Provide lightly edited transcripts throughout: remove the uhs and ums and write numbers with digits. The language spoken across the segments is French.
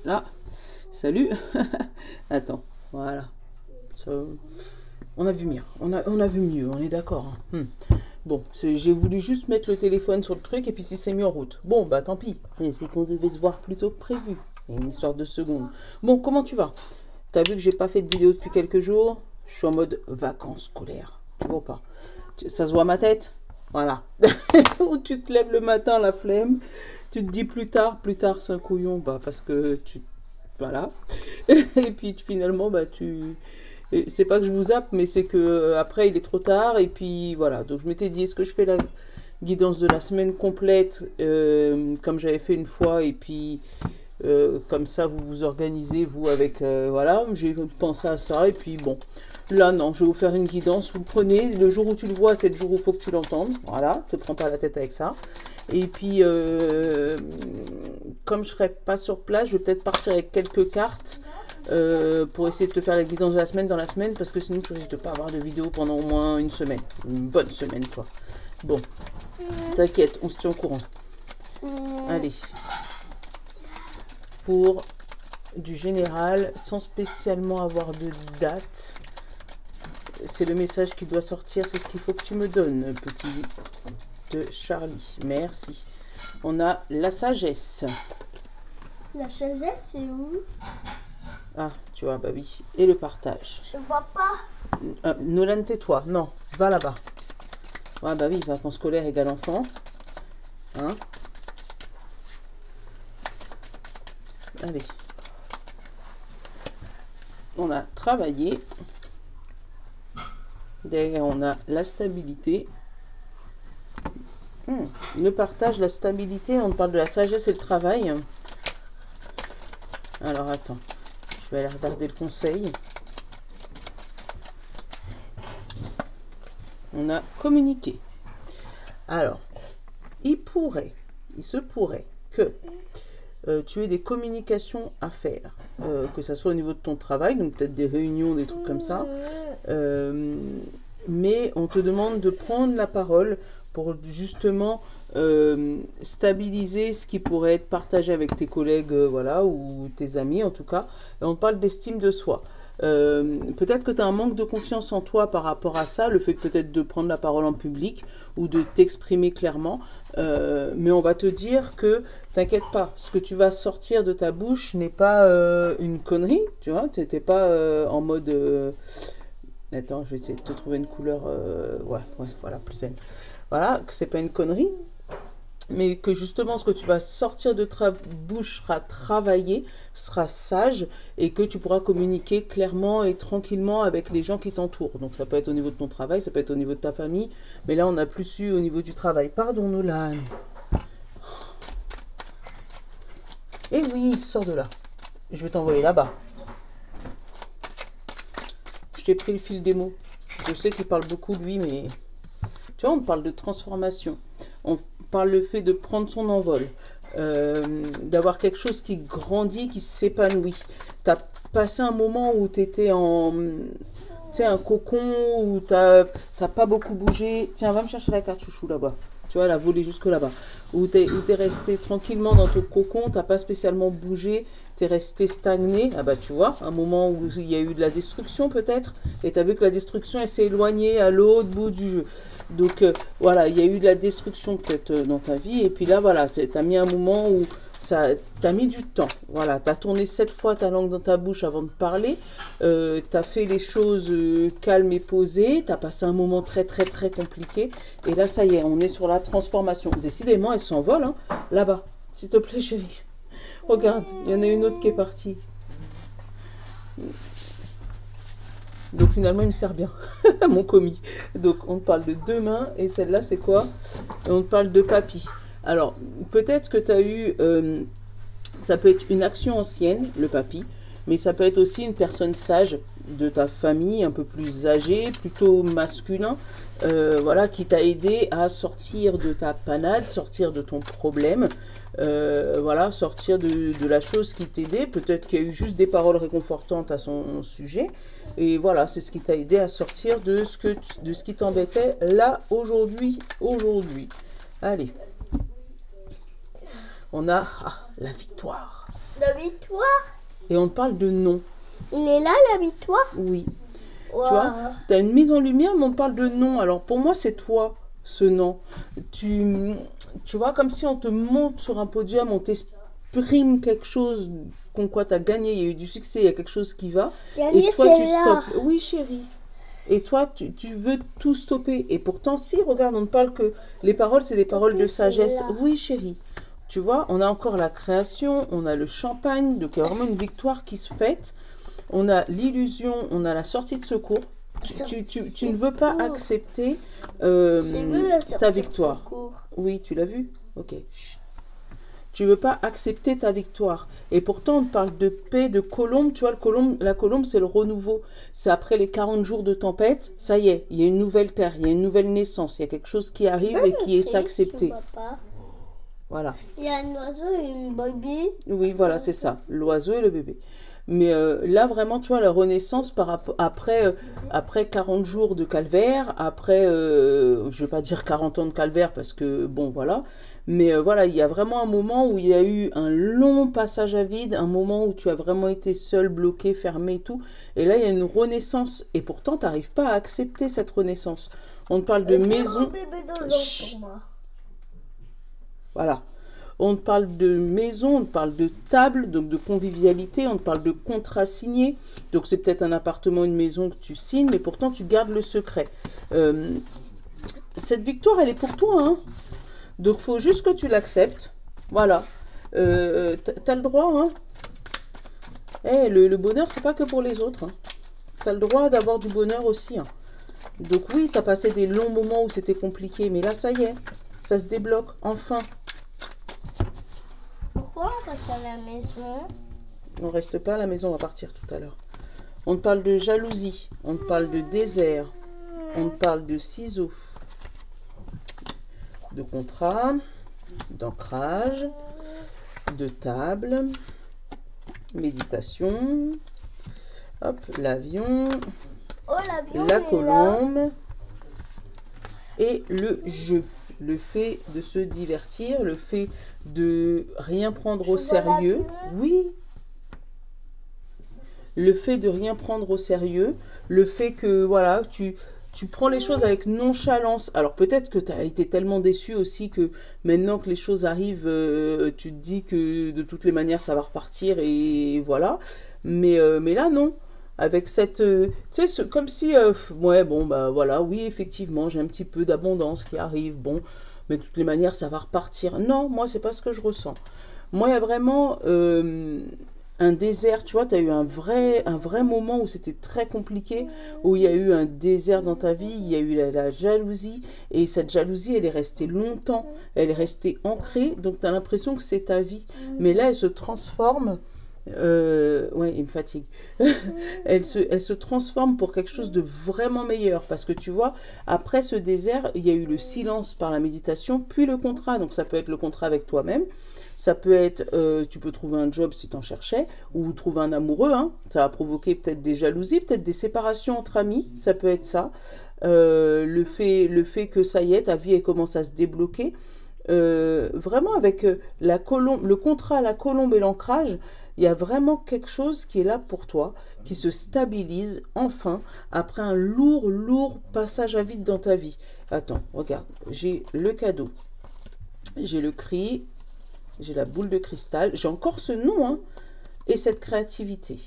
là. Salut. Attends, voilà. Ça, on a vu mieux. On a vu mieux, on est d'accord. Hein. Bon, j'ai voulu juste mettre le téléphone sur le truc et puis si c'est mis en route. Bon, bah tant pis. C'est qu'on devait se voir plus tôt que prévu. C'est une histoire de secondes. Bon, comment tu vas? T'as vu que j'ai pas fait de vidéo depuis quelques jours? Je suis en mode vacances scolaires. Toujours pas. Ça se voit ma tête? Voilà. Où tu te lèves le matin, la flemme. Tu te dis plus tard c'est un couillon. Bah parce que tu... Voilà. Et puis finalement, bah tu... C'est pas que je vous zappe, mais c'est que après il est trop tard. Et puis voilà. Donc je m'étais dit, est-ce que je fais la guidance de la semaine complète comme j'avais fait une fois et puis... comme ça vous vous organisez vous avec voilà, j'ai pensé à ça et puis bon là non, je vais vous faire une guidance, vous le prenez le jour où tu le vois, c'est le jour où il faut que tu l'entendes, voilà, te prends pas la tête avec ça et puis comme je serai pas sur place, je vais peut-être partir avec quelques cartes pour essayer de te faire la guidance de la semaine dans la semaine parce que sinon tu risques de pas avoir de vidéo pendant au moins une semaine, une bonne semaine quoi. Bon, t'inquiète, on se tient au courant. Allez, pour du général, sans spécialement avoir de date. C'est le message qui doit sortir, c'est ce qu'il faut que tu me donnes, petit de Charlie. Merci. On a la sagesse. La sagesse, c'est où? Ah, tu vois, bah oui. Et le partage. Je vois pas. Nolan, tais-toi. Non, va là-bas. Ah bah oui, vacances scolaires égale enfant. Hein? Allez. On a travaillé. Derrière, on a la stabilité. Le partage, la stabilité. On parle de la sagesse et le travail. Alors, attends. Je vais aller regarder le conseil. On a communiqué. Alors, il se pourrait que tu aies des communications à faire, que ce soit au niveau de ton travail, donc peut-être des réunions, des trucs comme ça, mais on te demande de prendre la parole pour justement stabiliser ce qui pourrait être partagé avec tes collègues, voilà, ou tes amis en tout cas. Et on parle d'estime de soi. Peut-être que tu as un manque de confiance en toi par rapport à ça, le fait peut-être de prendre la parole en public ou de t'exprimer clairement, mais on va te dire que t'inquiète pas, ce que tu vas sortir de ta bouche n'est pas une connerie, tu vois, tu n'étais pas en mode attends, je vais essayer de te trouver une couleur ouais, voilà, plus zen, voilà, que c'est pas une connerie, mais que justement ce que tu vas sortir de ta bouche sera travaillé, sera sage et que tu pourras communiquer clairement et tranquillement avec les gens qui t'entourent. Donc ça peut être au niveau de ton travail, ça peut être au niveau de ta famille, mais là on a plus eu au niveau du travail. Pardon Nolan. Et oui, sors de là. Je vais t'envoyer là-bas. Je t'ai pris le fil des mots. Je sais qu'il parle beaucoup lui, mais tu vois, on parle de transformation. On parle le fait de prendre son envol, d'avoir quelque chose qui grandit, qui s'épanouit. Tu as passé un moment où tu étais en, tu sais, un cocon, où tu n'as pas beaucoup bougé. Tiens, va me chercher la carte chouchou là-bas. Tu vois, la volée jusque là-bas. Où tu es resté tranquillement dans ton cocon, tu n'as pas spécialement bougé, tu es resté stagné. Ah bah tu vois, un moment où il y a eu de la destruction peut-être, et tu as vu que la destruction elle s'est éloignée à l'autre bout du jeu. Donc voilà, il y a eu de la destruction peut-être dans ta vie, et puis là voilà, tu as mis un moment où ça t'as mis du temps. Voilà, tu as tourné 7 fois ta langue dans ta bouche avant de parler, tu as fait les choses calmes et posées, tu as passé un moment très compliqué, et là ça y est, on est sur la transformation. Décidément, elle s'envole, hein, là-bas. S'il te plaît, chérie. Regarde, il y en a une autre qui est partie. Donc finalement, il me sert bien, mon commis. Donc on parle de 2 mains, et celle-là, c'est quoi? On parle de papy. Alors, peut-être que tu as eu... ça peut être une action ancienne, le papy, mais ça peut être aussi une personne sage de ta famille, un peu plus âgée, plutôt masculin, voilà, qui t'a aidé à sortir de ta panade, sortir de ton problème, voilà, sortir de la chose qui t'aidait. Peut-être qu'il y a eu juste des paroles réconfortantes à son sujet, et voilà, c'est ce qui t'a aidé à sortir de ce qui t'embêtait là, aujourd'hui. Allez. On a la victoire. La victoire. Et on te parle de non. Il est là, la victoire? Oui. Wow. Tu vois, tu as une mise en lumière, mais on te parle de non. Alors pour moi, c'est toi, ce non. Tu vois, comme si on te monte sur un podium, on t'exprime quelque chose qu'on quoi tu as gagné, il y a eu du succès, il y a quelque chose qui va. Gagner, et toi, tu là. stoppes. Oui, chérie. Et toi, tu veux tout stopper. Et pourtant, si, regarde, on ne parle que... Les paroles, c'est des paroles de sagesse. Oui, chérie. Tu vois, on a encore la création, on a le champagne, donc il y a vraiment une victoire qui se fête. On a l'illusion, on a la sortie de secours. Tu ne veux pas accepter ta victoire. Oui, tu l'as vu? Ok. Chut. Tu ne veux pas accepter ta victoire. Et pourtant, on te parle de paix, de colombe. Tu vois, la colombe, c'est le renouveau. C'est après les 40 jours de tempête. Ça y est, il y a une nouvelle terre, il y a une nouvelle naissance. Il y a quelque chose qui arrive et qui est accepté. Voilà. Il y a un oiseau et une bébé. Oui, voilà, c'est ça. L'oiseau et le bébé. Mais là, vraiment, tu vois, la renaissance après 40 jours de calvaire, après, je ne vais pas dire 40 ans de calvaire parce que, bon, voilà. Mais voilà, il y a vraiment un moment où il y a eu un long passage à vide, un moment où tu as vraiment été seul, bloqué, fermé et tout. Et là, il y a une renaissance. Et pourtant, tu n'arrives pas à accepter cette renaissance. On te parle de maison. Voilà. On te parle de maison, on te parle de table, donc de convivialité, on te parle de contrat signé. Donc c'est peut-être un appartement, une maison que tu signes, mais pourtant tu gardes le secret. Cette victoire, elle est pour toi, hein. Donc il faut juste que tu l'acceptes. Voilà. T'as le droit, hein. Le bonheur, c'est pas que pour les autres. Hein. T'as le droit d'avoir du bonheur aussi. Hein. Donc oui, t'as passé des longs moments où c'était compliqué, mais là, ça y est, ça se débloque, enfin. Pourquoi on reste à la maison? On reste pas à la maison, on va partir tout à l'heure. On te parle de jalousie, on te parle de désert, on te parle de ciseaux, de contrat, d'ancrage, de table, méditation, hop, l'avion, la colombe et le jeu. Le fait de se divertir, le fait de rien prendre au sérieux. Oui. Le fait de rien prendre au sérieux, le fait que, voilà, tu prends les choses avec nonchalance. Alors peut-être que tu as été tellement déçu aussi que maintenant que les choses arrivent, tu te dis que de toutes les manières ça va repartir et voilà. Mais là non. Avec cette, tu sais, comme si, ouais, bon, bah voilà, oui, effectivement, j'ai un petit peu d'abondance qui arrive, bon, mais de toutes les manières, ça va repartir. Non, moi, c'est pas ce que je ressens. Moi, il y a vraiment un désert, tu vois, tu as eu un vrai moment où c'était très compliqué, où il y a eu un désert dans ta vie, il y a eu la jalousie, et cette jalousie, elle est restée longtemps, elle est restée ancrée, donc tu as l'impression que c'est ta vie. Mais là, elle se transforme. Ouais, il me fatigue. Elle se transforme pour quelque chose de vraiment meilleur. Parce que tu vois, après ce désert, il y a eu le silence par la méditation, puis le contrat. Donc ça peut être le contrat avec toi-même. Ça peut être, tu peux trouver un job si tu en cherchais, ou trouver un amoureux. Hein. Ça a provoqué peut-être des jalousies, peut-être des séparations entre amis. Ça peut être ça. Le fait que ça y est, ta vie elle commence à se débloquer. Vraiment avec la colombe, le contrat, la colombe et l'ancrage, il y a vraiment quelque chose qui est là pour toi, qui se stabilise enfin après un lourd passage à vide dans ta vie. Attends, regarde, j'ai le cadeau, j'ai le cri, j'ai la boule de cristal, j'ai encore ce nom, hein, et cette créativité.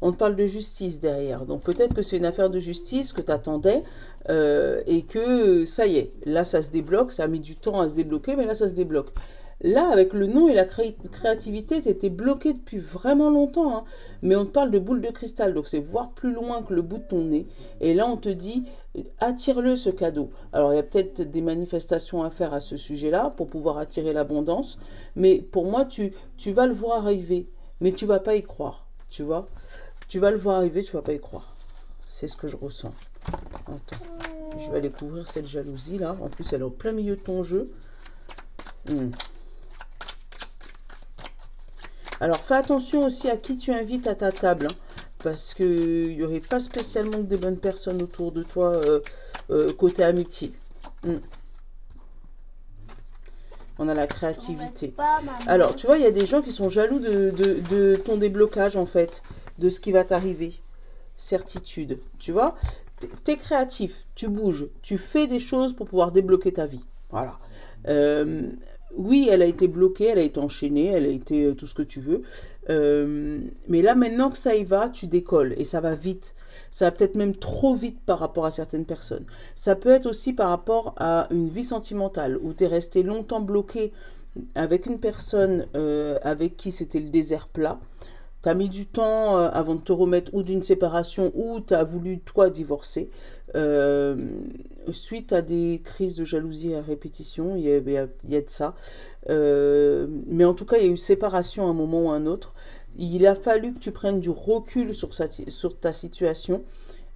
On te parle de justice derrière, donc peut-être que c'est une affaire de justice que tu attendais et que ça y est, là ça se débloque, ça a mis du temps à se débloquer, mais là ça se débloque. Là, avec le nom et la créativité, tu étais bloqué depuis vraiment longtemps. Hein. Mais on te parle de boule de cristal, donc c'est voir plus loin que le bout de ton nez. Et là, on te dit, attire-le ce cadeau. Alors, il y a peut-être des manifestations à faire à ce sujet-là pour pouvoir attirer l'abondance. Mais pour moi, tu vas le voir arriver, mais tu vas pas y croire. Tu vois, tu vas le voir arriver, tu vas pas y croire. C'est ce que je ressens. Attends, je vais aller couvrir cette jalousie-là. En plus, elle est au plein milieu de ton jeu. Alors, fais attention aussi à qui tu invites à ta table, hein, parce qu'il n'y aurait pas spécialement des bonnes personnes autour de toi côté amitié. On a la créativité. Pas, maman. Alors, tu vois, il y a des gens qui sont jaloux de ton déblocage, en fait, de ce qui va t'arriver. Certitude, tu vois. Tu es créatif, tu bouges, tu fais des choses pour pouvoir débloquer ta vie. Voilà. Oui, elle a été bloquée, elle a été enchaînée, elle a été tout ce que tu veux. Mais là, maintenant que ça y va, tu décolles et ça va vite. Ça va peut-être même trop vite par rapport à certaines personnes. Ça peut être aussi par rapport à une vie sentimentale où tu es resté longtemps bloqué avec une personne avec qui c'était le désert plat. Tu as mis du temps avant de te remettre ou d'une séparation ou tu as voulu, toi, divorcer. Suite à des crises de jalousie à répétition, il y a de ça. Mais en tout cas, il y a eu séparation à un moment ou à un autre. Il a fallu que tu prennes du recul sur ta situation.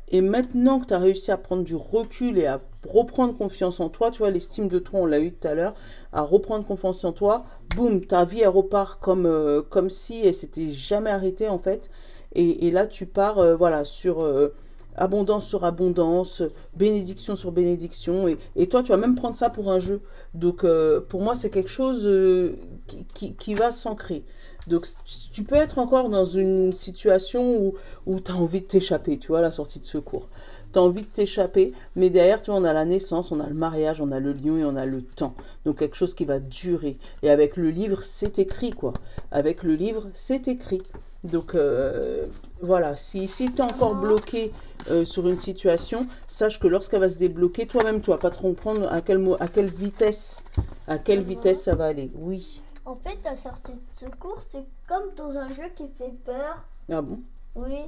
Et maintenant que tu as réussi à prendre du recul et à reprendre confiance en toi, tu vois, l'estime de toi, on l'a eu tout à l'heure, à reprendre confiance en toi, boum, ta vie, elle repart comme si elle s'était jamais arrêtée, en fait. Et là, tu pars, voilà, sur abondance sur abondance, bénédiction sur bénédiction. Et toi, tu vas même prendre ça pour un jeu. Donc, pour moi, c'est quelque chose qui va s'ancrer. Donc, tu peux être encore dans une situation où tu as envie de t'échapper, tu vois, à la sortie de secours. Tu as envie de t'échapper, mais derrière, tu vois, on a la naissance, on a le mariage, on a le lion et on a le temps. Donc, quelque chose qui va durer. Et avec le livre, c'est écrit, quoi. Avec le livre, c'est écrit. Donc, voilà, si tu es encore bloqué sur une situation, sache que lorsqu'elle va se débloquer, toi-même, tu vas pas te comprendre à quelle vitesse ça va aller. Oui. En fait, la sortie de secours, c'est comme dans un jeu qui fait peur. Ah bon? Oui.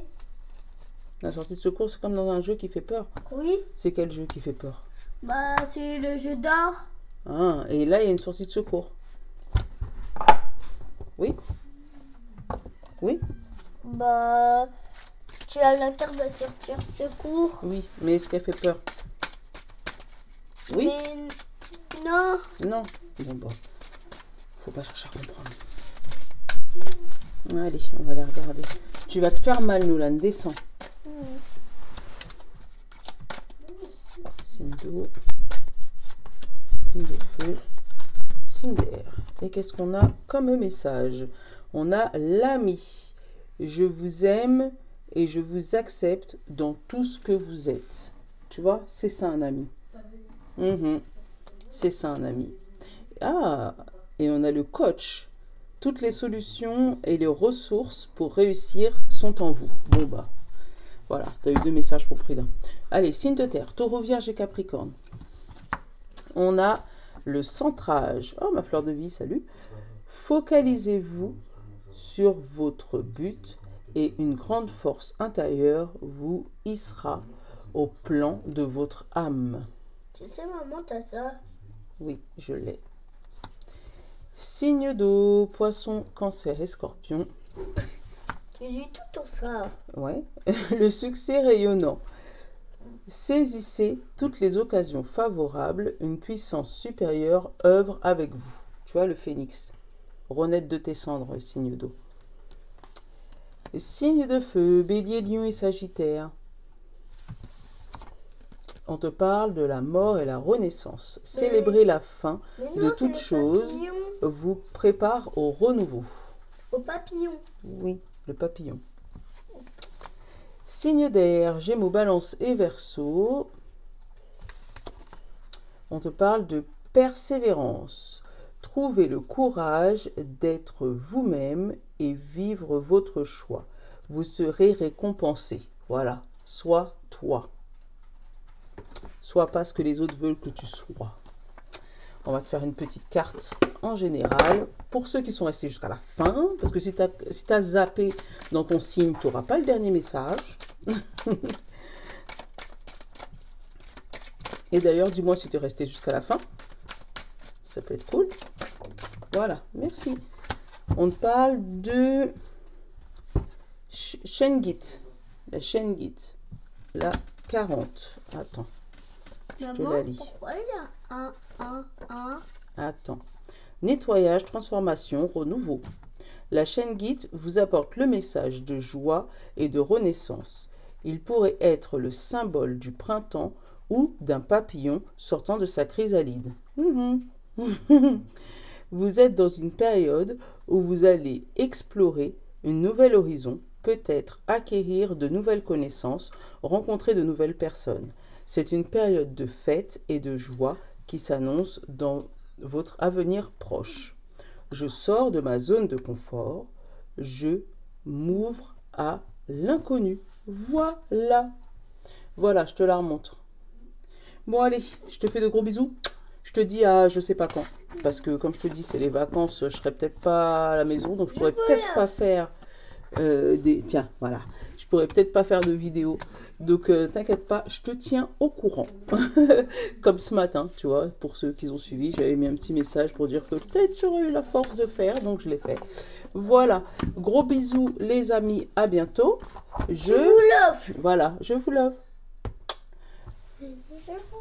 La sortie de secours, c'est comme dans un jeu qui fait peur. Oui. C'est quel jeu qui fait peur? Bah, c'est le jeu d'or. Ah, et là, il y a une sortie de secours. Oui? Oui? Bah, tu as la carte de sortie de secours. Oui, mais est-ce qu'elle fait peur? Oui? Mais non. Non. Bon, bah, faut pas chercher à comprendre. Allez, on va les regarder. Tu vas te faire mal, Nolan. Descends. Signe d'eau. Signe de feu. Signe d'air. Et qu'est-ce qu'on a comme message? On a l'ami. Je vous aime et je vous accepte dans tout ce que vous êtes. Tu vois, c'est ça un ami. C'est ça un ami. Ah, et on a le coach. Toutes les solutions et les ressources pour réussir sont en vous. Bon bah, voilà, tu as eu 2 messages pour Prudent. Allez, signe de terre, Taureau, Vierge et Capricorne. On a le centrage. Oh, ma fleur de vie, salut. Focalisez-vous sur votre but et une grande force intérieure vous hissera au plan de votre âme. Tu sais, maman, t'as ça. Oui, je l'ai. Signe d'eau, Poisson, Cancer et Scorpion. Tu dis tout ça. Ouais. Le succès rayonnant. Saisissez toutes les occasions favorables, une puissance supérieure œuvre avec vous. Tu vois le phénix. Renaître de tes cendres, signe d'eau. Signe de feu, Bélier, Lion et Sagittaire. On te parle de la mort et la renaissance. Célébrer la fin de toute chose vous prépare au renouveau. Au papillon. Oui, le papillon. Signe d'air, Gémeaux, Balance et Verseau. On te parle de persévérance. Trouvez le courage d'être vous-même et vivre votre choix. Vous serez récompensé. Voilà, sois toi. Sois pas ce que les autres veulent que tu sois. On va te faire une petite carte en général. Pour ceux qui sont restés jusqu'à la fin, parce que si tu as zappé dans ton signe, tu n'auras pas le dernier message. Et d'ailleurs, dis-moi si tu es resté jusqu'à la fin. Ça peut être cool. Voilà, merci. On te parle de Shengit. La Shengit. La 40. Attends. Je te la lis. Pourquoi il y a un? Attends. Nettoyage, transformation, renouveau. La Shengit vous apporte le message de joie et de renaissance. Il pourrait être le symbole du printemps ou d'un papillon sortant de sa chrysalide. Vous êtes dans une période où vous allez explorer un nouvel horizon, peut-être acquérir de nouvelles connaissances, rencontrer de nouvelles personnes. C'est une période de fête et de joie qui s'annonce dans votre avenir proche. Je sors de ma zone de confort, je m'ouvre à l'inconnu. Voilà. Voilà, je te la remontre. Bon, allez, je te fais de gros bisous. Je te dis à je sais pas quand. Parce que, comme je te dis, c'est les vacances, je serai peut-être pas à la maison, donc je pourrais peut-être pas faire Tiens, voilà. Je pourrais peut-être pas faire de vidéo. Donc, t'inquiète pas, je te tiens au courant. Comme ce matin, tu vois, pour ceux qui ont suivi, j'avais mis un petit message pour dire que peut-être j'aurais eu la force de faire, donc je l'ai fait. Voilà. Gros bisous, les amis. À bientôt. Je vous love. Voilà, je vous love. Je vous